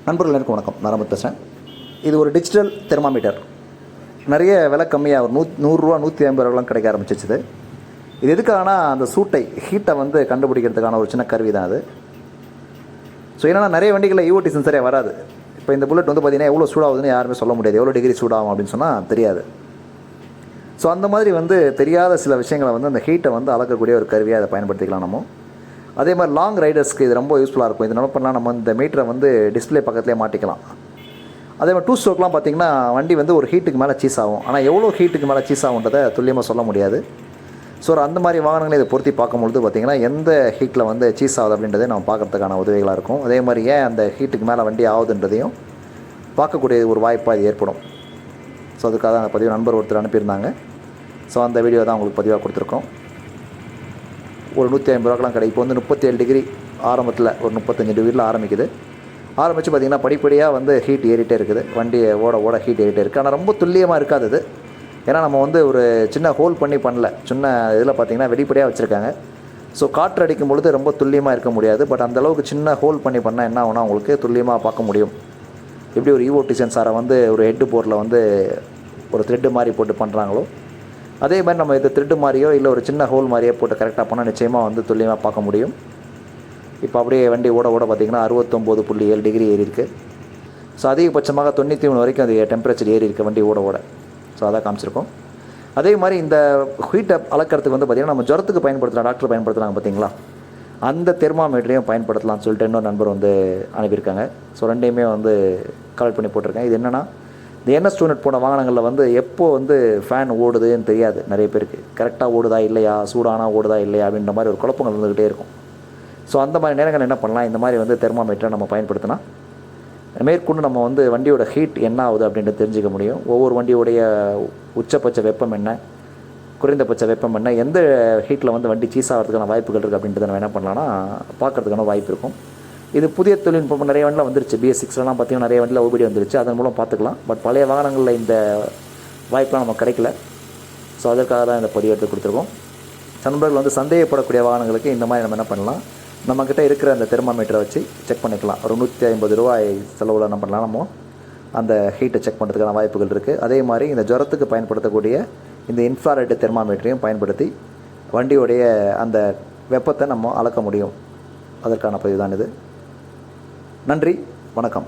நண்பர்கள் எனக்கு வணக்கம். நான் பேசுகிறேன். இது ஒரு டிஜிட்டல் தெர்மாமீட்டர். நிறைய விலை கம்மியாக ஒரு நூறுரூவா 150 ரூபாலாம் கிடைக்க ஆரம்பிச்சிச்சு. இது எதுக்காகனா அந்த ஹீட்டை வந்து கண்டுபிடிக்கிறதுக்கான ஒரு சின்ன கருவி தான் அது. ஸோ என்னென்னா நிறைய வண்டிகளில் ஈஓடி சென்சரே வராது. இப்போ இந்த புல்லட் வந்து பார்த்திங்கன்னா எவ்வளோ சூடாகுதுன்னு யாருமே சொல்ல முடியாது. எவ்வளோ டிகிரி சூடாகும் அப்படின்னு சொன்னால் தெரியாது. ஸோ அந்த மாதிரி வந்து தெரியாத சில விஷயங்களை வந்து அந்த ஹீட்டை வந்து அளக்கக்கூடிய ஒரு கருவியாக அதை பயன்படுத்திக்கலாம் நம்ம. அதே மாதிரி லாங் ரைடர்ஸ்க்கு இது ரொம்ப யூஸ்ஃபுல்லாக இருக்கும். இது என்ன பண்ணலாம், நம்ம இந்த மீட்டரை வந்து டிஸ்பிளே பக்கத்துலேயே மாட்டிக்கலாம். அதே மாதிரி 2 ஸ்ட்ரோக்லாம் பார்த்திங்கன்னா வண்டி வந்து ஒரு ஹீட்டுக்கு மேலே சீஸ் ஆகும். ஆனால் எவ்வளோ ஹீட்டுக்கு மேலே சீஸ் ஆகுன்றதை துல்லியமாக சொல்ல முடியாது. ஸோ அந்த மாதிரி வாகனங்களை இதை பொருத்தி பார்க்கும்பொழுது பார்த்திங்கன்னா எந்த ஹீட்டில் வந்து சீஸ் ஆகுது அப்படின்றதே நம்ம பார்க்குறதுக்கான உதவிகளாக இருக்கும். அதே மாதிரி ஏன் அந்த ஹீட்டுக்கு மேலே வண்டி ஆகுதுன்றதையும் பார்க்கக்கூடிய ஒரு வாய்ப்பாக இது ஏற்படும். ஸோ அதுக்காக அந்த பதிவு நண்பர் ஒருத்தர் அனுப்பியிருந்தாங்க. ஸோ அந்த வீடியோ தான் உங்களுக்கு பதிவாக கொடுத்துருக்கோம். ஒரு 150 ரூபாய்க்கெலாம் கிடைக்கும். இப்போ வந்து 37 டிகிரி ஆரம்பத்தில் ஒரு 35 டிகிரியில் ஆரம்பிக்குது. ஆரம்பித்து பார்த்திங்கன்னா படிப்படியாக வந்து ஹீட் ஏறிட்டே இருக்குது. வண்டி ஓட ஹீட் ஏறிட்டே இருக்குது. ஆனால் ரொம்ப துல்லியமாக இருக்காது இது. ஏன்னா நம்ம வந்து ஒரு சின்ன ஹோல் பண்ணல, சின்ன இதில் பார்த்திங்கன்னா வெளிப்படையாக வச்சுருக்காங்க. ஸோ காற்று அடிக்கும் பொழுது ரொம்ப துல்லியமாக இருக்க முடியாது. பட் அந்தளவுக்கு சின்ன ஹோல் பண்ணால் என்ன ஆகுனா உங்களுக்கு துல்லியமாக பார்க்க முடியும். எப்படி ஒரு ஈஓடி சென்சாரை வந்து ஒரு ஹெட்டு போர்டில் வந்து ஒரு த்ரெட்டு மாதிரி போட்டு பண்ணுறாங்களோ அதே மாதிரி நம்ம இது த்ரெட்டு மாதிரியோ இல்லை ஒரு சின்ன ஹோல் மாதிரியோ போட்டு கரெக்டாக பண்ணால் நிச்சயமாக வந்து துல்லியமாக பார்க்க முடியும். இப்போ அப்படியே வண்டி ஓட பார்த்திங்கன்னா 69.7 டிகிரி ஏறி இருக்குது. ஸோ அதிகபட்சமாக 93 வரைக்கும் அது டெம்பரேச்சர் ஏறி இருக்குது வண்டி ஓட. ஸோ அதான் காமிச்சிருக்கோம். அதே மாதிரி இந்த ஹீட்டை அளக்கிறதுக்கு வந்து பார்த்திங்கன்னா நம்ம ஜுரத்துக்கு பயன்படுத்தலாம், டாக்டர் பயன்படுத்துகிறாங்க பார்த்திங்களா, அந்த தெர்மாமீட்டரையும் பயன்படுத்தலாம்னு சொல்லிட்டு இன்னொரு நண்பர் வந்து அனுப்பியிருக்காங்க. ஸோ ரெண்டையுமே வந்து கலெக்ட் பண்ணி போட்டிருக்கேன். இது என்னென்னா இந்த என்எஸ் 200 போன வாகனங்களில் வந்து எப்போ வந்து ஃபேன் ஓடுதுன்னு தெரியாது நிறைய பேருக்கு. கரெக்டாக ஓடுதா இல்லையா, சூடானா ஓடுதா இல்லையா அப்படின்ற மாதிரி ஒரு குழப்பங்கள் இருந்துக்கிட்டே இருக்கும். ஸோ அந்த மாதிரி நேரங்கள் என்ன பண்ணலாம், இந்த மாதிரி வந்து தெர்மாமீட்டரை நம்ம பயன்படுத்தினா மேற்கொண்டு நம்ம வந்து வண்டியோட ஹீட் என்ன ஆகுது அப்படின்ட்டு தெரிஞ்சிக்க முடியும். ஒவ்வொரு வண்டியோடைய உச்சபட்ச வெப்பம் என்ன, குறைந்தபட்ச வெப்பம் என்ன, எந்த ஹீட்டில் வந்து வண்டி சீஸ் ஆகிறதுக்கான வாய்ப்புகள் இருக்குது அப்படின்றத நம்ம என்ன பண்ணலாம்னா பார்க்குறதுக்கான வாய்ப்பு இருக்கும். இது புதிய தொழில்நுட்பம் நிறைய வண்டியில் வந்துருச்சு. BS6லாம் பார்த்திங்கன்னா நிறைய வண்டியில் OBD வந்துருச்சு. அதன் மூலம் பார்த்துக்கலாம். பட் பழைய வாகனங்களில் இந்த வாய்ப்பெலாம் நமக்கு கிடைக்கல. ஸோ அதற்காக தான் இந்த பதிவு எடுத்து கொடுத்துருக்கோம். நண்பர்கள் வந்து சந்தேகப்படக்கூடிய வாகனங்களுக்கு இந்த மாதிரி நம்ம என்ன பண்ணலாம், நம்மக்கிட்ட இருக்கிற அந்த தெர்மாமீட்டரை வச்சு செக் பண்ணிக்கலாம். ஒரு 150 ரூபாய் செலவில் என்ன பண்ணலாம், நம்ம அந்த ஹீட்டை செக் பண்ணுறதுக்கான வாய்ப்புகள் இருக்குது. அதே மாதிரி இந்த ஜுரத்துக்கு பயன்படுத்தக்கூடிய இந்த இன்ஃப்ராரெட் தெர்மாமீட்டரையும் பயன்படுத்தி வண்டியோடைய அந்த வெப்பத்தை நம்ம அளக்க முடியும். அதற்கான பதிவு தான் இது. நன்றி, வணக்கம்.